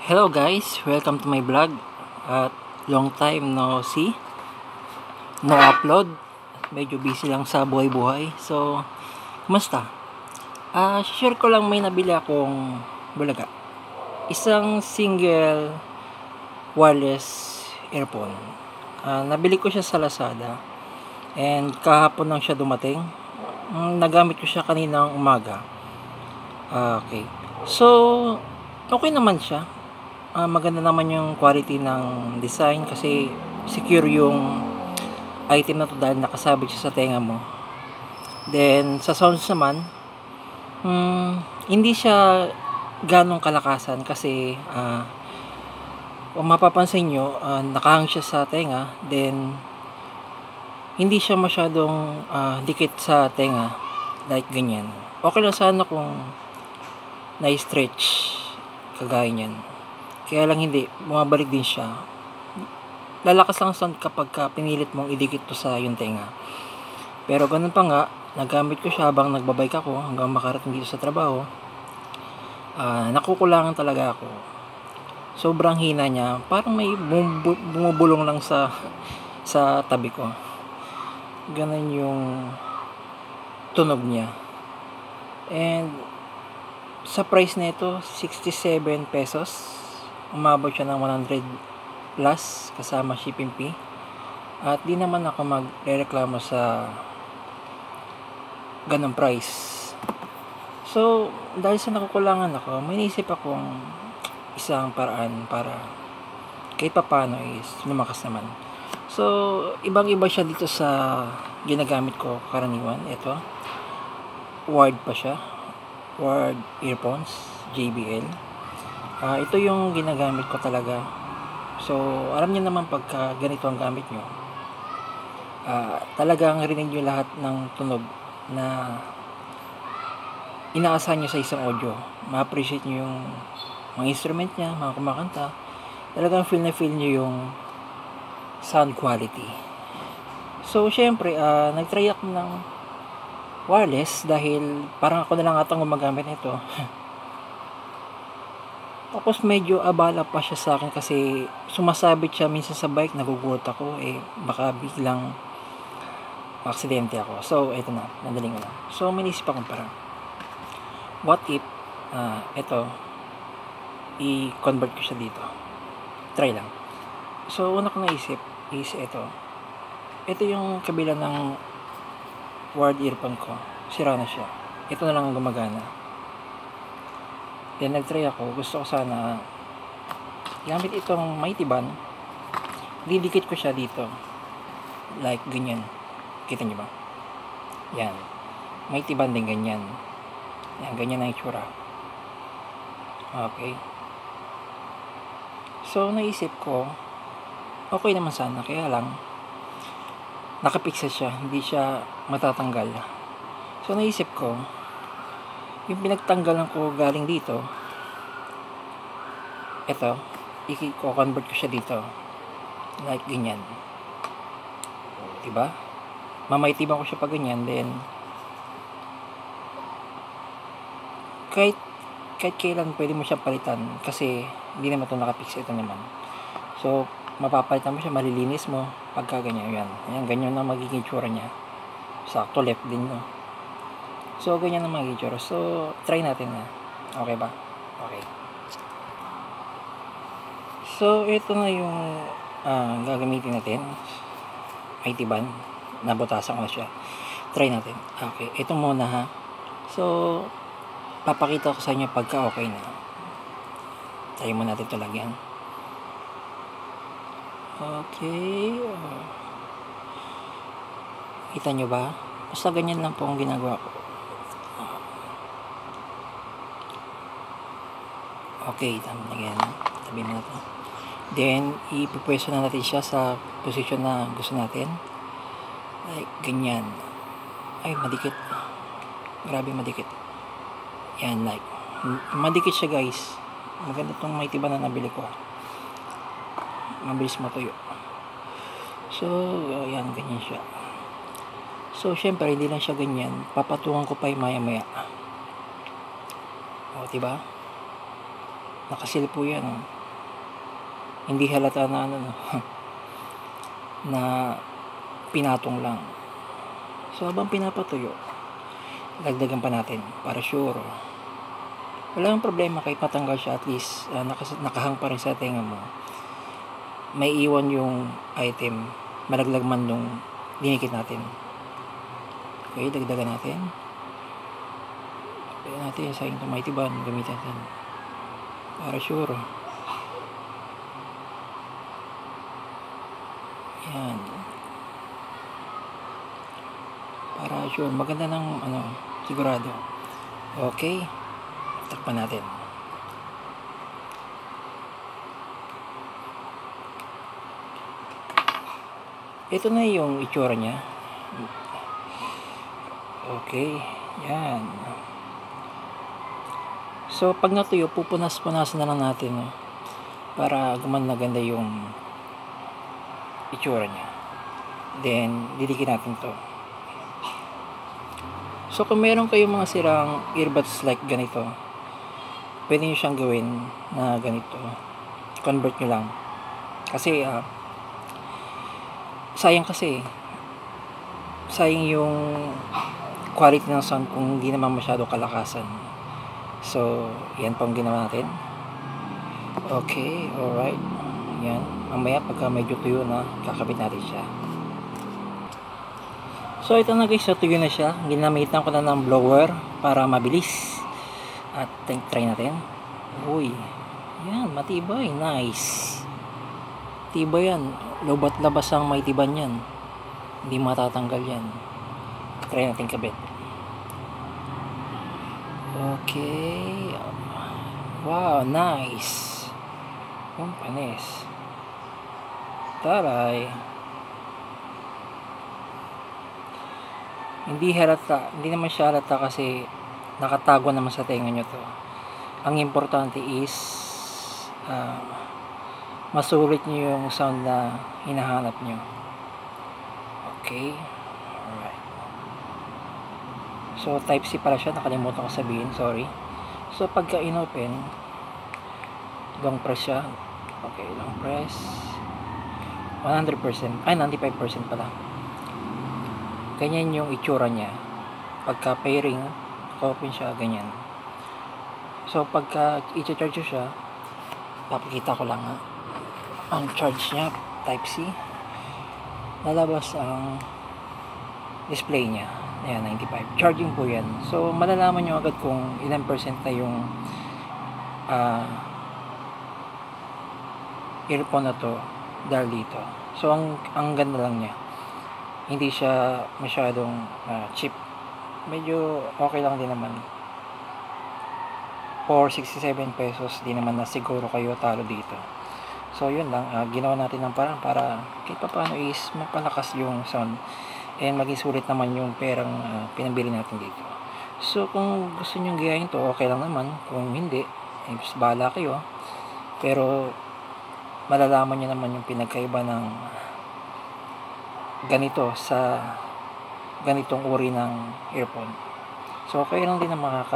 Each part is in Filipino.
Hello guys, welcome to my vlog. At long time no see, no upload. Medyo busy lang sa buhay-buhay. So, kumusta? Share ko lang may nabili akong bulaga. Isang single wireless earphone. Nabili ko siya sa Lazada. And kahapon lang siya dumating. Nagamit ko siya kaninang umaga. Okay. So, okay naman siya. Maganda naman yung quality ng design kasi secure yung item na to dahil nakasabit siya sa tenga mo. Then sa sounds naman, hindi siya ganong kalakasan kasi kung mapapansin nyo, nakahang siya sa tenga, then hindi siya masyadong dikit sa tenga like ganyan. Okay lang sana kung na-stretch kagaya niyan. Kaya lang hindi, bumabalik din siya. Lalakas lang sound kapag pinilit mong idikit to sa yung tenga. Pero ganun pa nga, nagamit ko siya habang nagbabike ako hanggang makarating dito sa trabaho. Nakukulangan talaga ako. Sobrang hina niya, parang may bumubulong lang sa tabi ko. Ganun yung tunog niya. And sa price nito, 67 pesos. Umabot siya ng 100 plus kasama shipping fee. At di naman ako magrereklamo sa ganong price. So, dahil sa nakukulangan ako, may naisip akong isang paraan para kahit paano is lumakas naman. So, ibang-iba siya dito sa ginagamit ko karaniwan. Ito, wired pa siya. Wired earphones, JBL. Ito yung ginagamit ko talaga. So, alam niyo naman pagka ganito ang gamit nyo, talagang rinig nyo lahat ng tunog na inaasahan nyo sa isang audio. Ma-appreciate nyo yung mga instrument niya, mga kumakanta. Talagang feel na feel nyo yung sound quality. So, syempre, nag-try ako ng wireless dahil parang ako na lang atang gumagamit nito. Tapos medyo abala pa siya sa akin kasi sumasabit siya minsan sa bike, nagugulat ako, baka biglang aksidente ako. So, ito na, madaling ko na. So, minisip akong parang, what if, ito, i-convert ko siya dito. Try lang. So, una ko naisip is ito. Ito yung kabila ng wired earphone ko. Sira na siya. Ito na lang ang gumagana. Then nag-try ako, gusto ko sana gamit itong Mighty Band, didikit ko siya dito like ganyan, kita nyo ba? Yan, Mighty Band din ganyan. Yan, ganyan ang itsura. Okay, so naisip ko okay naman sana, kaya lang nakapixel siya, hindi siya matatanggal. So naisip ko yung pinagtanggalan ko galing dito, ito, i-convert ko siya dito like ganyan, diba? Mamaitiban ko siya pag ganyan, then kahit kailan pwede mo siya palitan kasi hindi naman ito nakapix, ito naman. So mapapalitan mo siya, malilinis mo pagka ganyan. Yan, ganyan na magiging tsura niya. Sakto left din, no? So, ganyan ang magiging tsura. So, try natin na. Okay ba? Okay. So, ito na yung gagamitin natin. IT band. Nabutasan ko na siya. Try natin. Okay. Ito muna ha. So, papakita ko sa inyo pagka okay na. Try mo natin ito lagyan. Okay. Kita nyo ba? Basta ganyan lang po ang ginagawa ko. Okay, tama na yan. Tabi mo na ito. Then, ipupwesto na natin siya sa position na gusto natin. Like, ganyan. Ay, madikit. Grabe, madikit. Yan, like. Madikit siya, guys. Maganda itong Mighty Band na nabili ko. Mabilis matuyo. So, yan, ganyan siya. So, syempre, hindi lang siya ganyan. Papatungan ko pa yung maya-maya. O, diba? Nakasil po yan. Hindi halata na ano, no, na pinatong lang. So habang pinapatuyo, dagdagan pa natin para sure. Wala nang problema kahit matanggal siya, at least nakahang pa rin sa tenga mo. May iwan yung item, malaglag man nung dinikit natin. Okay, dagdagan natin. Dagdagan natin sa yung tumaitiban, gamitin natin para sure. Yan. Para sure, maganda ng sigurado. Okay, takpan natin. Ito na yung itsura niya. Okay, yan. So pag natuyo, pupunas-punasan na lang natin, no, para gumanda yung itsura niya. Then didikit natin to. So kung meron kayong mga sirang earbuds like ganito, pwede nyo siyang gawin na ganito. Convert nyo lang. Kasi sayang yung quality ng sound kung hindi naman masyado kalakasan. So yan pang ginawa natin. Okay, alright. Yan. Mamaya pagka medyo tuyo na, kakabit natin siya. So ito na guys, natuyo na siya. Ginamitan ko na ng blower para mabilis. At try natin. Uy, yan, matibay. Nice. Tibay yan. Lobat labas ang may tiban yan. Hindi matatanggal yan. Try natin kabit. Okay. Wow, nice. Yung panis. Taray. Hindi naman siya halata kasi nakatago naman sa tenga nyo to. Ang importante is masulit nyo yung sound na hinahanap nyo. Okay, alright. So type C pala siya, nakalimutan ko sabihin, sorry. So pagka inopen, long press siya. Okay, long press 100%, ay 95% pala. Ganyan yung itsura niya. Pagka pairing, open siya, ganyan. So pagka i-charge siya, papakita ko lang ang charge niya, type C. Lalabas ang display niya. Ayan, 95. Charging po yan. So malalaman nyo agad kung ilang percent na yung earphone na to dahil dito. So ang ganda lang niya. Hindi siya masyadong cheap. Medyo okay lang din naman. For 67 pesos, di naman na siguro kayo talo dito. So yun lang, ginawa natin ng parang para kahit pa paano is mapalakas yung sound and maging sulit naman yung perang pinabili natin dito. So kung gusto nyo gayahin to, okay lang naman. Kung hindi, bahala kayo. Pero malalaman nyo naman yung pinagkaiba ng ganito sa ganitong uri ng earphone. So okay lang din na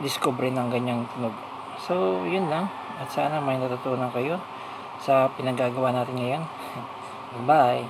discover ng ganyang tunog. So yun lang, at sana may natutunan kayo sa pinagagawa natin ngayon. Bye.